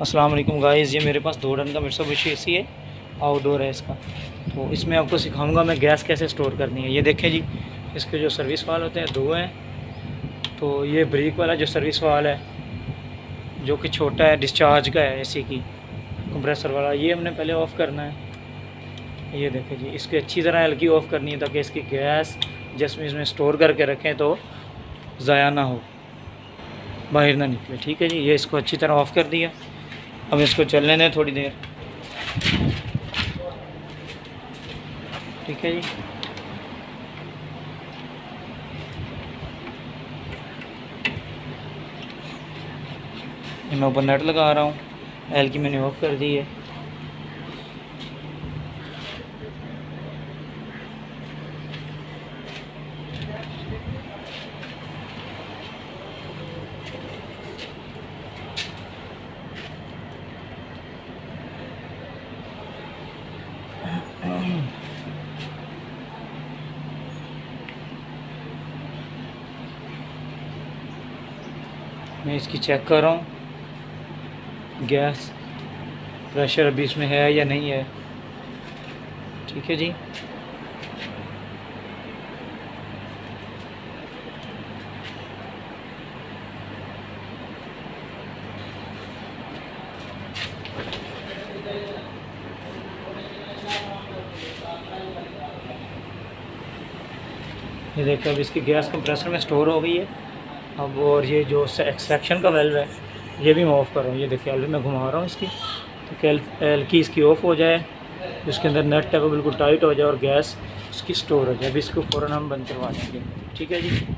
अस्सलाम वालेकुम गाइस, ये मेरे पास 2 टन का मित्सुबिशी एसी है, आउटडोर है इसका। तो इसमें आपको सिखाऊंगा मैं गैस कैसे स्टोर करनी है। ये देखें जी, इसके जो सर्विस वाल होते हैं 2 हैं। तो ये ब्रेक वाला जो सर्विस वाल है, जो कि छोटा है, डिस्चार्ज का है एसी की, कंप्रेसर वाला, ये हमने पहले ऑफ़ करना है। ये देखें जी, इसकी अच्छी तरह हल्की ऑफ़ करनी है ताकि इसकी गैस जिसमें इसमें स्टोर करके रखें तो ज़ाया ना हो, बाहर ना निकले। ठीक है जी, ये इसको अच्छी तरह ऑफ़ कर दिया। अब इसको चलने दें थोड़ी देर। ठीक है जी, मैं ऊपर नेट लगा रहा हूँ। एल की मैंने ऑफ़ कर दी है। मैं इसकी चेक कर रहा हूँ गैस प्रेशर अभी इसमें है या नहीं है। ठीक है जी, ये देखो अब इसकी गैस कंप्रेसर में स्टोर हो गई है। अब और ये जो एक्सट्रैक्शन का वेल्व है, ये भी मैं ऑफ़ कर रहा हूँ। ये देखिए ऑलरेडी मैं घुमा रहा हूँ इसकी, तो एल की इसकी ऑफ़ हो जाए, इसके अंदर नेट है वो बिल्कुल टाइट हो जाए और गैस इसकी स्टोर हो जाए। अभी इसको फ़ौरन हम बंद करवा देंगे। ठीक है जी।